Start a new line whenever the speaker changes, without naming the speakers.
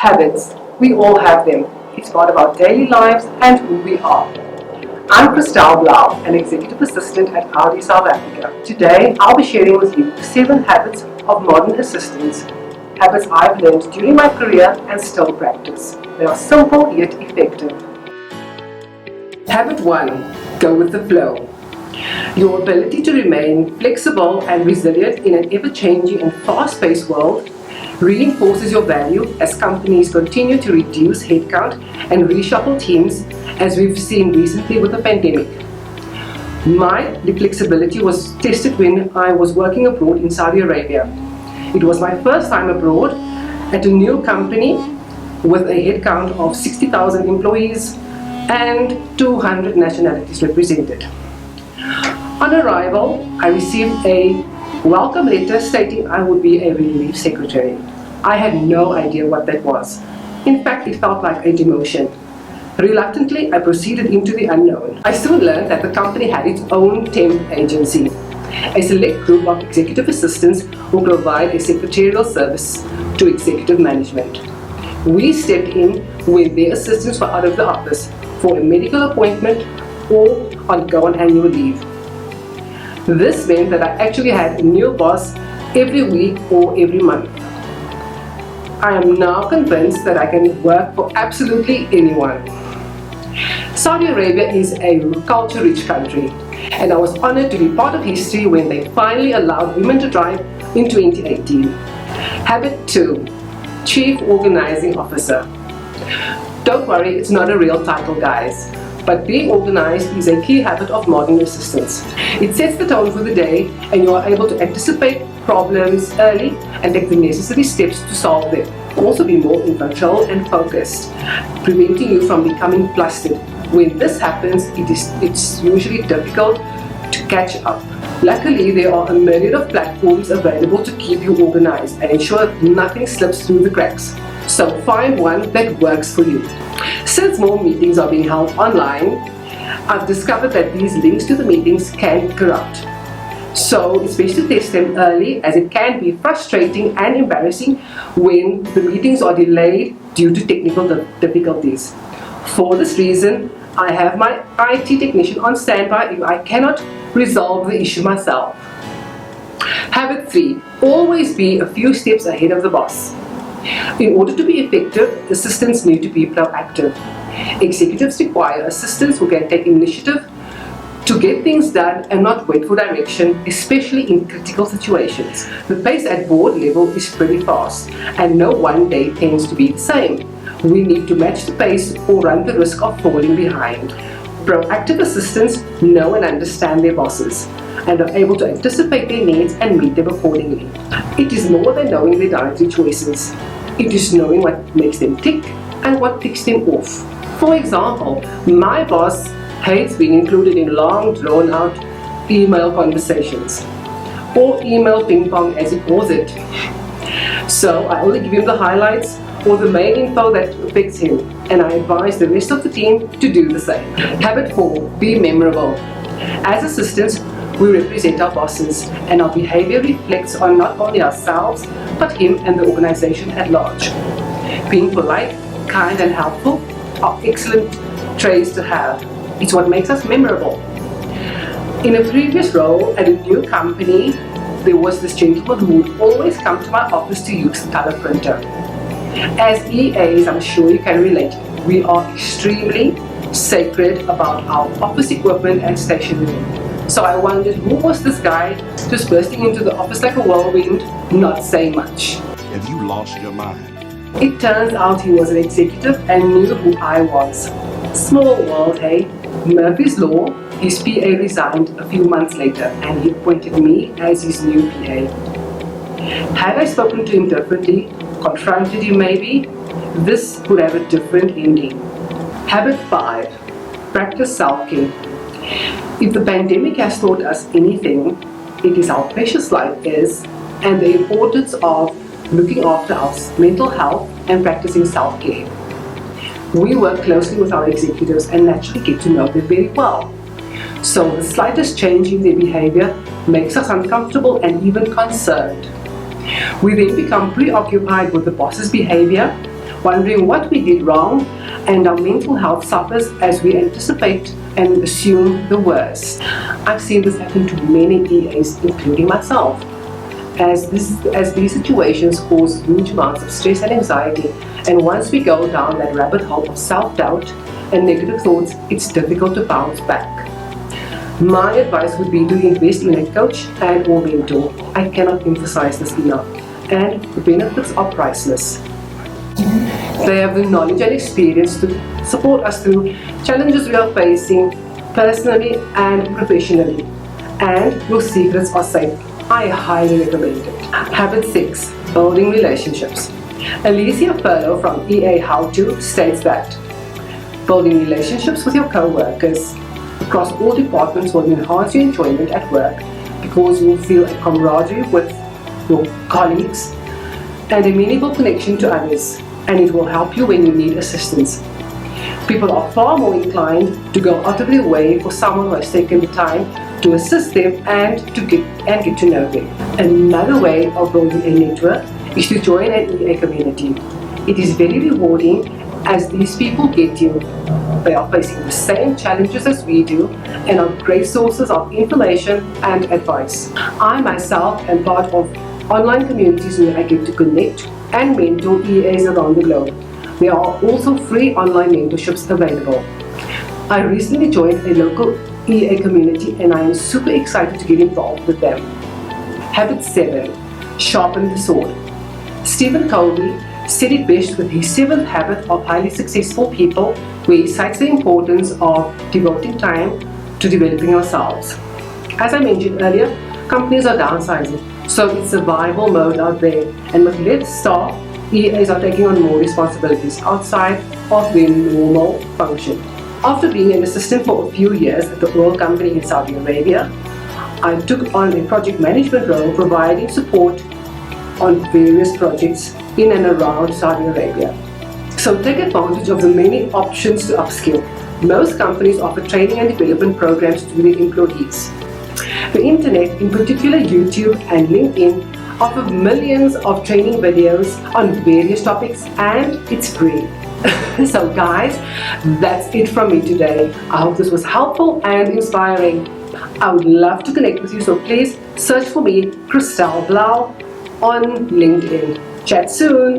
Habits, we all have them. It's part of our daily lives and who we are. I'm Christelle Blaauw, an Executive Assistant at Audi, South Africa. Today, I'll be sharing with you 7 habits of modern assistants, habits I've learned during my career and still practice. They are simple yet effective. Habit 1. Go with the flow. Your ability to remain flexible and resilient in an ever-changing and fast-paced world reinforces your value as companies continue to reduce headcount and reshuffle teams, as we've seen recently with the pandemic. My flexibility was tested when I was working abroad in Saudi Arabia. It was my first time abroad at a new company with a headcount of 60,000 employees and 200 nationalities represented. On arrival, I received a welcome letter stating I would be a relief secretary. I had no idea what that was. In fact, it felt like a demotion. Reluctantly, I proceeded into the unknown. I soon learned that the company had its own temp agency, a select group of executive assistants who provide a secretarial service to executive management. We stepped in when their assistants were out of the office for a medical appointment or on annual leave. This meant that I actually had a new boss every week or every month. I am now convinced that I can work for absolutely anyone. Saudi Arabia is a culture-rich country, and I was honored to be part of history when they finally allowed women to drive in 2018. Habit 2. Chief Organizing Officer. Don't worry, it's not a real title, guys. But being organized is a key habit of modern assistants. It sets the tone for the day, and you are able to anticipate problems early and take the necessary steps to solve them. Also be more in control and focused, preventing you from becoming flustered. When this happens, it's usually difficult to catch up. Luckily, there are a myriad of platforms available to keep you organized and ensure that nothing slips through the cracks. So find one that works for you. Since more meetings are being held online, I've discovered that these links to the meetings can be corrupt. So it's best to test them early, as it can be frustrating and embarrassing when the meetings are delayed due to technical difficulties. For this reason, I have my IT technician on standby if I cannot resolve the issue myself. Habit 3. Always be a few steps ahead of the boss. In order to be effective, assistants need to be proactive. Executives require assistants who can take initiative to get things done and not wait for direction, especially in critical situations. The pace at board level is pretty fast, and no one day tends to be the same. We need to match the pace or run the risk of falling behind. Proactive assistants know and understand their bosses and are able to anticipate their needs and meet them accordingly. It is more than knowing their dietary choices. It is knowing what makes them tick and what ticks them off. For example, my boss hates being included in long, drawn-out email conversations, or email ping-pong as he calls it. So I only give him the highlights or the main info that affects him, and I advise the rest of the team to do the same. Habit 4. Be memorable. As assistants, we represent our bosses, and our behavior reflects on not only ourselves, but him and the organization at large. Being polite, kind, and helpful are excellent traits to have. It's what makes us memorable. In a previous role at a new company, there was this gentleman who would always come to my office to use the color printer. As EAs, I'm sure you can relate, we are extremely sacred about our office equipment and stationery. So I wondered, who was this guy just bursting into the office like a whirlwind, not saying much?
Have you lost your mind?
It turns out he was an executive and knew who I was. Small world, hey? Murphy's Law, his PA resigned a few months later and he appointed me as his new PA. Had I spoken to him differently, confronted him maybe, this would have a different ending. Habit 5. Practice self-care. If the pandemic has taught us anything, it is how precious life is and the importance of looking after our mental health and practicing self-care. We work closely with our executives and naturally get to know them very well. So the slightest change in their behavior makes us uncomfortable and even concerned. We then become preoccupied with the boss's behavior wondering what we did wrong, and our mental health suffers as we anticipate and assume the worst. I've seen this happen to many EAs, including myself, as these situations cause huge amounts of stress and anxiety, and once we go down that rabbit hole of self-doubt and negative thoughts, it's difficult to bounce back. My advice would be to invest in a coach and or mentor. I cannot emphasize this enough, and the benefits are priceless. They have the knowledge and experience to support us through challenges we are facing personally and professionally, and your secrets are safe. I highly recommend it. Habit 6. Building relationships. Alicia Furlow from EA How To states that building relationships with your co-workers across all departments will enhance your enjoyment at work because you will feel a camaraderie with your colleagues and a meaningful connection to others, and it will help you when you need assistance. People are far more inclined to go out of their way for someone who has taken the time to assist them and get to know them. Another way of building a network is to join an EA community. It is very rewarding as these people get you. They are facing the same challenges as we do and are great sources of information and advice. I myself am part of online communities where I get to connect and mentor EAs around the globe. There are also free online mentorships available. I recently joined a local EA community and I am super excited to get involved with them. Habit 7. Sharpen the sword. Stephen Covey said it best with his 7th habit of highly successful people, where he cites the importance of devoting time to developing ourselves. As I mentioned earlier, companies are downsizing, so it's survival mode out there, and with less staff, EAs are taking on more responsibilities outside of their normal function. After being an assistant for a few years at the oil company in Saudi Arabia, I took on a project management role providing support on various projects in and around Saudi Arabia. So take advantage of the many options to upskill. Most companies offer training and development programs to their employees. The internet, in particular YouTube and LinkedIn, offer millions of training videos on various topics, and it's free. So guys, that's it from me today. I hope this was helpful and inspiring. I would love to connect with you, so please search for me, Christelle Blaauw, on LinkedIn. Chat soon.